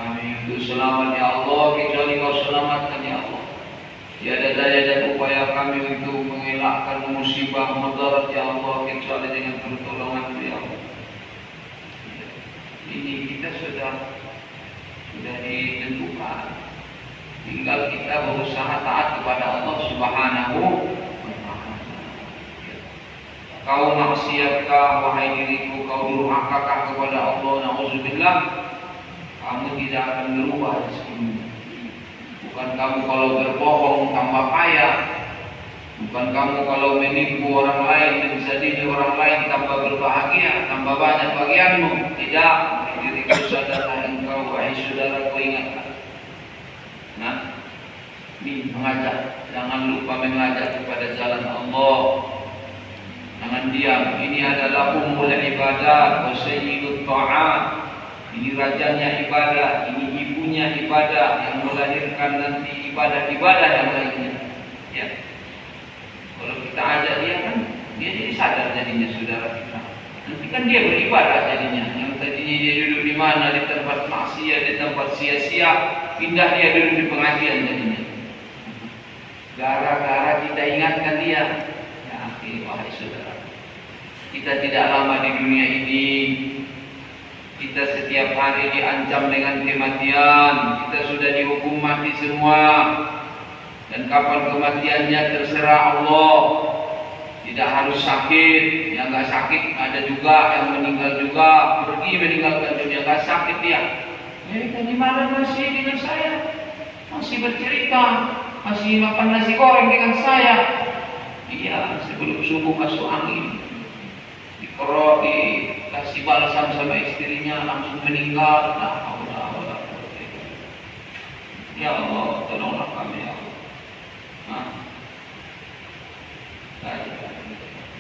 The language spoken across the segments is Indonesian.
kami untuk selamat ya Allah, kecuali Kau selamatkan ya Allah. Tiada daya dan upaya kami untuk mengelakkan musibah mudarat ya Allah, kecuali dengan pertolongan ya Allah. Ini kita sudah ditentukan. Tinggal kita berusaha taat kepada Allah Subhanahu wa Ta'ala. Kau maksiatkah wahai diriku, kau durhakakah kepada Allah, na'udzubillah, kamu tidak akan berubah rezekimu. Bukan kamu kalau berbohong tambah kaya, bukan kamu kalau menipu orang lain dan zalimi orang lain tambah berbahagia, tambah banyak bagianmu. Tidak, diriku sadarlah engkau wahai saudaraku, ingatlah. Nah, ini mengajak, jangan lupa mengajak kepada jalan Allah. Jangan diam. Ini adalah ummul ibadah wa sayyidut ta'at. Ini rajanya ibadah, ini ibunya ibadah yang melahirkan nanti ibadah-ibadah yang lainnya. Ya. Kalau kita ajak dia kan, dia jadi sadar jadinya saudara kita. Nanti kan dia beribadah jadinya. Yang tadinya dia duduk di mana, di tempat maksiat, di tempat sia-sia, pindah dia duduk di pengajian jadinya. Gara-gara kita ingatkan dia. Ya, wahai saudara, kita tidak lama di dunia ini. Kita setiap hari diancam dengan kematian. Kita sudah dihukum mati semua. Dan kapan kematiannya terserah Allah. Tidak harus sakit. Yang nggak sakit ada juga, yang meninggal juga pergi meninggalkan dunia, nggak sakit dia. Tadi malam masih dengan saya, masih bercerita, masih makan nasi goreng dengan saya. Iya, sebelum subuh masuk angin, dikerok, dikasih balsam sama istrinya, langsung meninggal. Ya Allah, tolonglah kami ya Allah. Nah,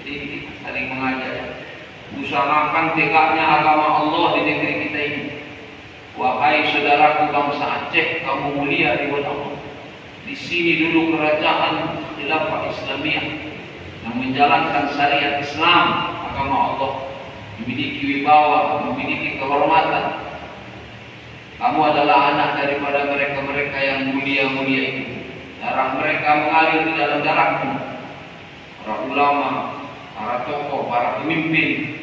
jadi kita saling mengajak, usahakan tegaknya agama Allah di negeri kita ini. Wahai saudaraku bangsa Aceh, kamu mulia di hadapan Allah. Di sini dulu kerajaan khilafah Islamiyah yang menjalankan syariat Islam, agama Allah, memiliki wibawa, memiliki kehormatan. Kamu adalah anak daripada mereka-mereka yang mulia-mulia itu. Darah mereka mengalir di dalam darahmu. Para ulama, para tokoh, para pemimpin.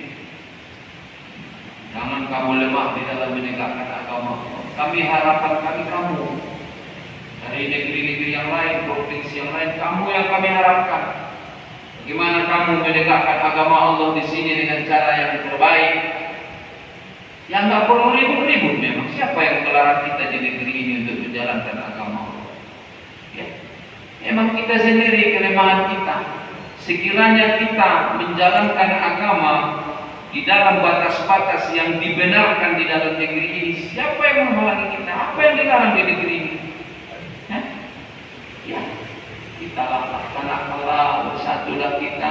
Jangan kamu lemah di dalam menegakkan agama. Kami harapan kamu dari negeri-negeri yang lain, provinsi yang lain, kamu yang kami harapkan. Bagaimana kamu menegakkan agama Allah di sini dengan cara yang terbaik? Yang nggak perlu ribut-ribut memang. Siapa yang melarang kita di negeri ini untuk menjalankan agama Allah? Ya. Memang kita sendiri kelemahan kita. Sekiranya kita menjalankan agama di dalam batas-batas yang dibenarkan di dalam negeri ini, siapa yang menghalangi kita? Apa yang dilarang di negeri ini? Ya, kita laksanakanlah, bersatulah kita.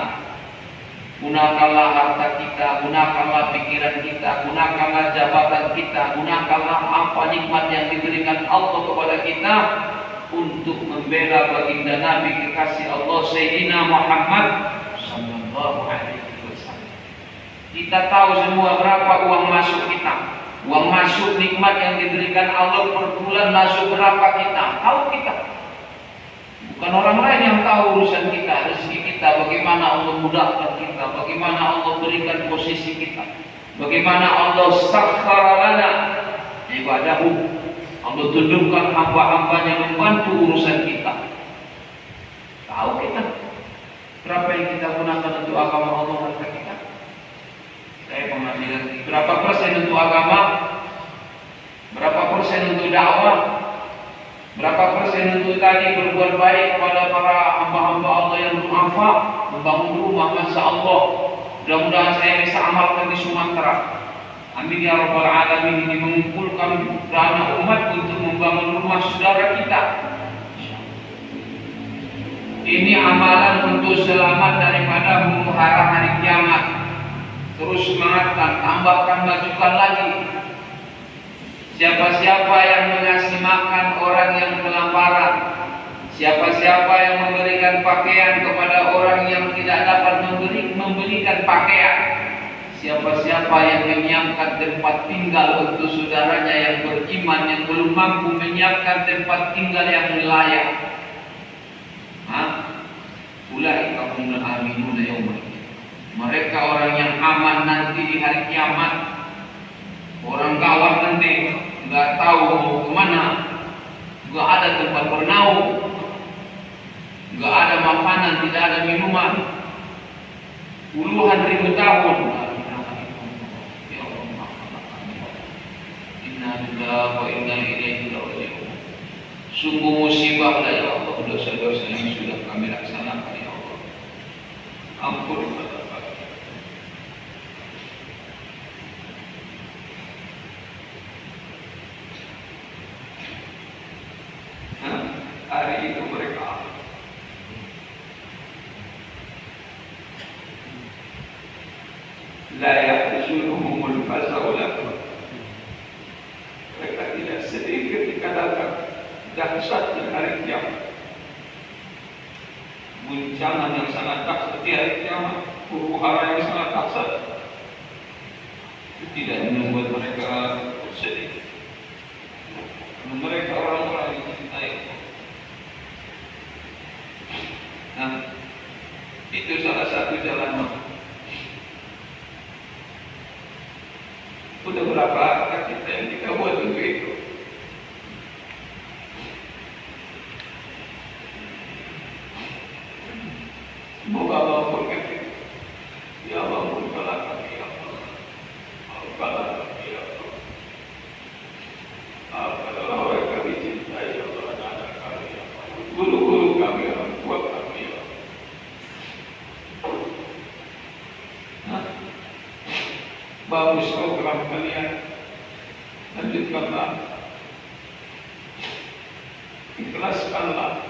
Gunakanlah harta kita, gunakanlah pikiran kita, gunakanlah jabatan kita, gunakanlah apa nikmat yang diberikan Allah kepada kita untuk membela baginda Nabi kekasih Allah Sayyidina Muhammad sallallahu alaihi wasallam. Kita tahu semua berapa uang masuk kita, uang masuk nikmat yang diberikan Allah per bulan masuk berapa kita, tahu kita. Bukan orang lain yang tahu urusan kita, rezeki kita, bagaimana Allah mudahkan kita, bagaimana Allah berikan posisi kita, bagaimana Allah sakhkhara lana ibadahu. Allah tundukkan hamba-hambanya membantu urusan kita. Tahu kita berapa yang kita gunakan untuk agama Allah harta kita. Saya pengambilan berapa persen untuk agama, berapa persen untuk dakwah, berapa persen untuk tadi berbuat baik kepada para hamba-hamba Allah yang du'afa, membangun rumah, masya Allah. Mudah-mudahan saya bisa amalkan di Sumatera. Amin ya rabbal alamin. Ini mengumpulkan dana umat untuk membangun rumah saudara kita. Ini amalan untuk selamat daripada huru hara hari kiamat. Terus semangatkan, tambahkan, majukan lagi. Siapa-siapa yang mengasih makan orang yang kelaparan, siapa-siapa yang memberikan pakaian kepada orang yang tidak dapat memberikan pakaian, Siapa-siapa yang menyiapkan tempat tinggal untuk saudaranya yang beriman yang belum mampu menyiapkan tempat tinggal yang layak, ulaika humul aminun yaumil qiyamah. Mereka orang yang aman nanti di hari kiamat. Orang gawat nanti, nggak tahu mau kemana, nggak ada tempat bernaung, nggak ada makanan, tidak ada minuman, puluhan ribu tahun. Wa inna ilaihi raji'un. Sungguh musibah ya Allah, dosa-dosa yang sudah kami laksanakan ya Allah. Ampun hari itu mereka la yahzunuhumul faza'ul akbar. Mereka tidak sedih ketika datang dahsyat di hari kiamat, guncangan yang sangat dahsyat di hari kiamat, huru-hara yang sangat dahsyat. Itu tidak membuat mereka sedih. Mereka orang-orang yang dicintai. Nah, itu salah satu jalan. Sudah berapa kita yang kita buat untuk itu? Semoga Allah ampunkan kita. Ya Allah, ampunkanlah kami ya Allah. Ampunkanlah kami ya Allah. Ampunkanlah orang kami cintai ya Allah, anak kami ya Allah. Guru-guru kami, orang tua kami ya Allah. Bagus program kalian, lanjutkanlah, ikhlaskanlah,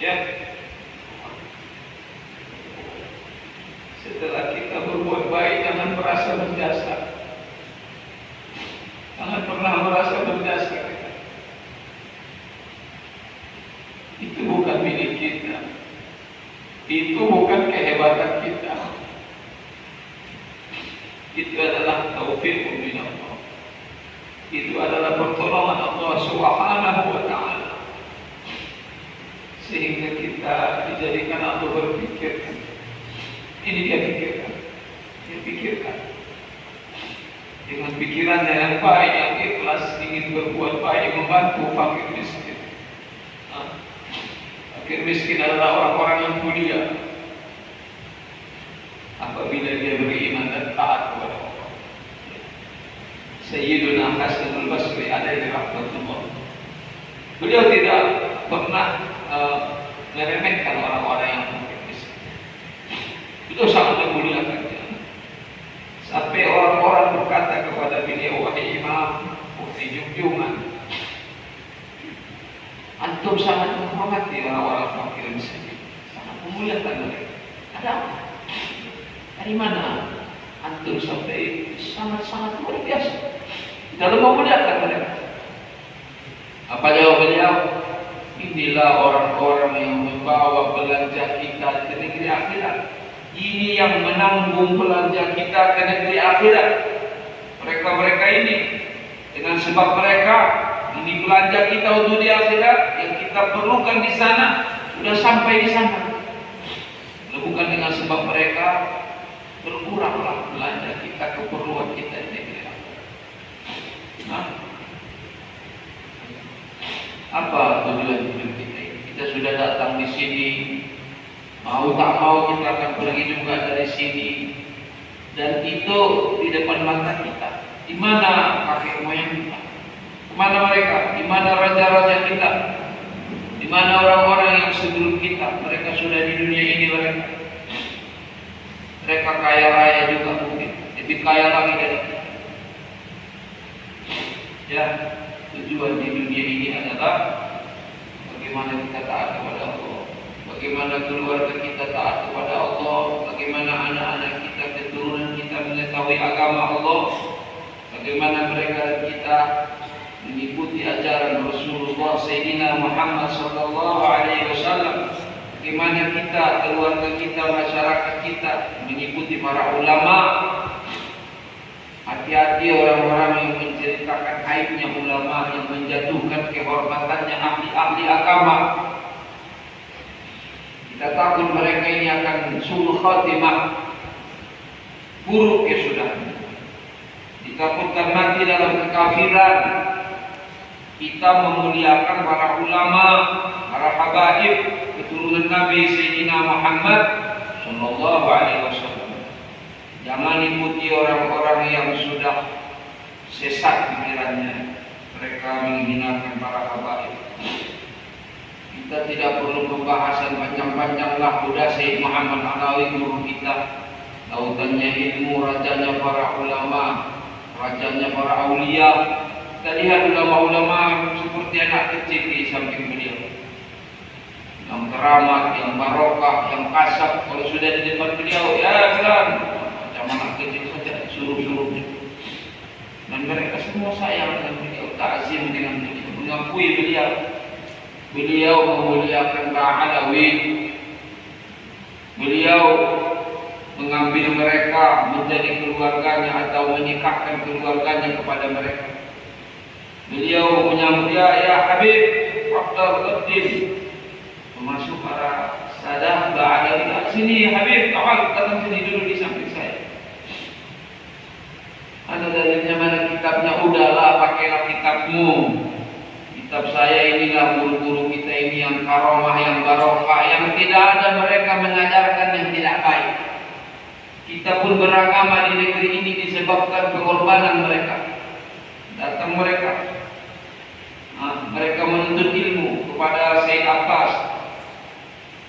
ya. Setelah kita berbuat baik, jangan merasa berjasa, jangan pernah merasa berjasa kita. Itu bukan milik kita, itu bukan kehebatan kita. Itu adalah taufik min Allah. Itu adalah pertolongan Allah Subhanahu wa ta'ala. Sehingga kita dijadikan Allah berpikir. Ini dia pikirkan. Dia pikirkan. Dengan pikirannya yang baik, yang ikhlas, ingin berbuat baik, membantu fakir miskin. Fakir miskin adalah orang-orang yang mulia. Apabila dia beriman dan taat kepada Allah. Sayyiduna Hasanul Basri alaihi rahmatullah. Beliau tidak pernah meremehkan orang-orang yang fakir miskin. Itu sangat memuliakan dia. Sampai orang-orang berkata kepada beliau, wahai imam, wahai junjungan, antum sangat menghormati orang-orang fakir miskin, sangat memuliakan mereka. Ada apa? Dari mana antum sampai sangat-sangat luar biasa dalam memuliakan mereka? Apa jawab beliau? Inilah orang-orang yang membawa belanja kita ke negeri akhirat. Ini yang menanggung belanja kita ke negeri akhirat. Mereka-mereka ini, dengan sebab mereka, ini belanja kita untuk di akhirat yang kita perlukan di sana sudah sampai di sana. Bukan dengan sebab mereka, berkuranglah belanja kita, keperluan kita di negeri akhirat. Apa tujuan hidup kita ini? Kita sudah datang di sini, mau tak mau kita akan pergi juga dari sini, dan itu di depan mata kita. Di mana kakek moyang kita? Kemana mereka? Di mana raja-raja kita? Di mana orang-orang yang sebelum kita? Mereka sudah di dunia ini mereka. Mereka kaya raya juga mungkin, lebih kaya lagi dari kita. Ya, tujuan di dunia ini adalah bagaimana kita taat kepada Allah, bagaimana keluarga kita taat kepada Allah, bagaimana anak-anak kita, keturunan kita mengetahui agama Allah, bagaimana mereka kita mengikuti ajaran Rasulullah Sayyidina Muhammad sallallahu alaihi wasallam. Bagaimana kita, keluarga kita, masyarakat kita mengikuti para ulama, Hati-hati orang-orang yang menceritakan aibnya ulama, yang menjatuhkan kehormatannya ahli-ahli agama. Kita takut mereka ini akan su'ul khatimah, buruk kesudahannya. Ditakutkan mati dalam kekafiran. Kita memuliakan para ulama, para habaib, keturunan Nabi Sayyidina Muhammad sallallahu alaihi wasallam. Jangan ikuti orang-orang yang sudah sesat pikirannya. Mereka menghinakan para habaib. Kita tidak perlu pembahasan panjang-panjang lah. Sudah Sayyid Muhammad Alawi guru kita, lautannya ilmu, rajanya para ulama, rajanya para aulia. Kita lihat ulama-ulama seperti anak kecil di samping beliau, yang keramat, yang barokah, yang kasab. Kalau sudah di depan beliau, ya bilang macam anak kecil saja, suruh-suruh. Dan mereka semua sayang dengan beliau, takzim dengan beliau, mengakui beliau. Beliau memuliakan Ba'alawi. Beliau mengambil mereka menjadi keluarganya atau menikahkan keluarganya kepada mereka. Beliau menyambut, ya Habib, Abdul Qadim, termasuk para sadah Ba'alawi. Sini Habib, kawal, datang sini dulu di samping saya. Ada dalilnya mana kitabnya? Udahlah, pakailah kitabmu. Kitab saya inilah guru-guru kita ini yang karomah, yang barokah, yang tidak ada mereka mengajarkan yang tidak baik. Kita pun beragama di negeri ini disebabkan pengorbanan mereka. Datang mereka, mereka menuntut ilmu kepada Sayyid Abbas,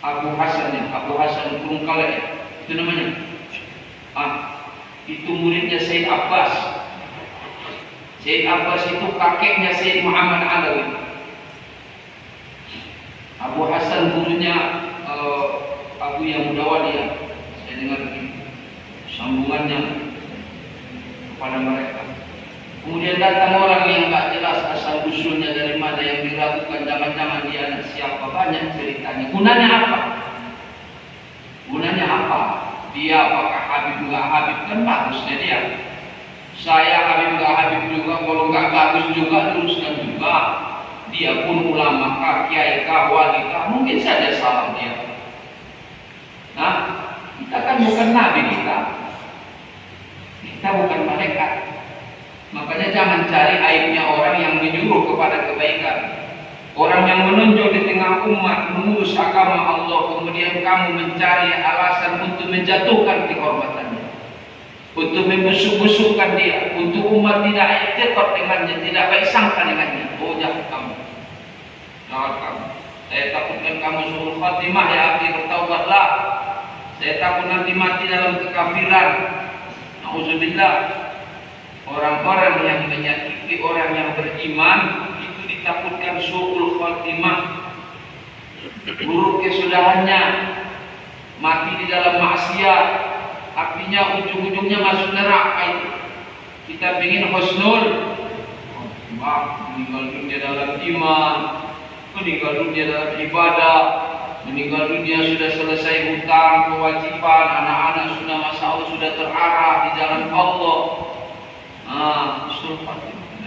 Abu Hasan Kurungkale, itu namanya. Itu muridnya Sayyid Abbas. Sayyid Abbas itu kakeknya Sayyid Muhammad Alawi. Abu Hasan gurunya Abu yang Mudawaliyah. Saya dengar sambungannya kepada mereka. Kemudian datang orang yang tak jelas asal usulnya dari mana, yang diragukan, jangan-jangan dia anak siapa, banyak ceritanya. Gunanya apa? Gunanya apa? Dia apakah Habib enggak Habib? Kan bagusnya dia. Saya Habib enggak Habib juga, kalau enggak bagus juga luruskan juga. Dia pun ulama kah, kiai kah, wali kah, mungkin saja salah dia. Nah, kita kan bukan nabi, kita bukan malaikat. Makanya jangan cari aibnya orang yang menyuruh kepada kebaikan, orang yang menonjol di tengah umat mengurus agama Allah, kemudian kamu mencari alasan untuk menjatuhkan kehormatannya, untuk membusuk-busukkan dia, untuk umat tidak ikut dengannya, tidak baik sangka dengannya. Oh, jangan kamu. Saya takutkan kamu suruh khatimah, ya akhi, bertaubatlah. Saya takut nanti mati dalam kekafiran. Nauzubillah. Orang-orang yang menyakiti orang yang beriman itu ditakutkan su'ul khatimah, buruk kesudahannya, mati di dalam maksiat, artinya ujung-ujungnya masuk neraka. Itu kita ingin husnul khatimah, meninggal dunia dalam iman, meninggal dunia dalam ibadah, meninggal dunia sudah selesai hutang kewajiban, anak-anak sudah masya Allah sudah terarah di jalan Allah.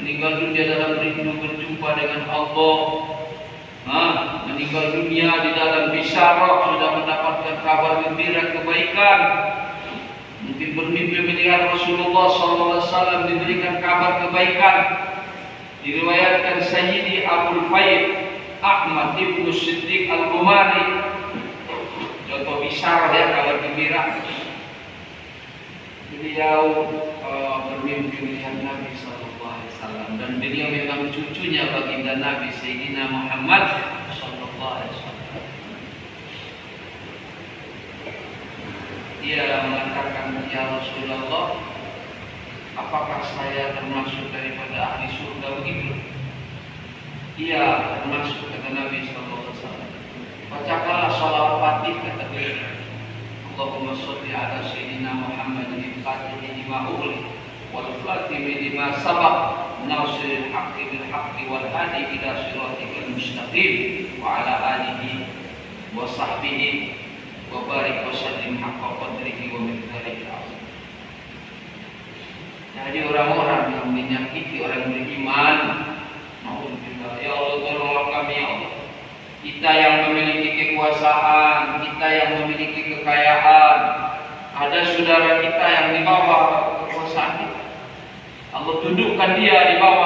Meninggal dunia dalam rindu berjumpa dengan Allah. Meninggal dunia di dalam bisyarah, sudah mendapatkan kabar gembira kebaikan. Mungkin bermimpi melihat Rasulullah SAW diberikan kabar kebaikan. Diriwayatkan Sayyidi Abul Faid Ahmad Ibnu Siddiq Al-Gumari, contoh bisyarah ya, kabar gembira. Beliau bermimpi melihat Nabi SAW, dan beliau memang cucunya baginda Nabi Sayyidina Muhammad SAW. Dia mengatakan, ya Rasulullah, apakah saya termasuk daripada ahli surga? Begitu. Iya, termasuk, kata Nabi SAW. Bacakanlah sholawat Fatih, kata beliau. Allahumma sholli ala sayyidina Muhammadin al-Fatih lima ughliq wal khatim lima sabaq nasiril haqqi bil haqqi wal hadi ila siratikal mustaqim wa ala alihi wa sahbihi wa barik wa sallim haqqa qadrihi wa miqdarihi al-azim. Jadi orang-orang yang menyakiti orang beriman, ya Allah tolonglah kami ya Allah. Kita yang memiliki kekuasaan, kita yang memiliki kekayaan, ada saudara kita yang di bawah kekuasaan kita. Allah dudukkan dia di bawah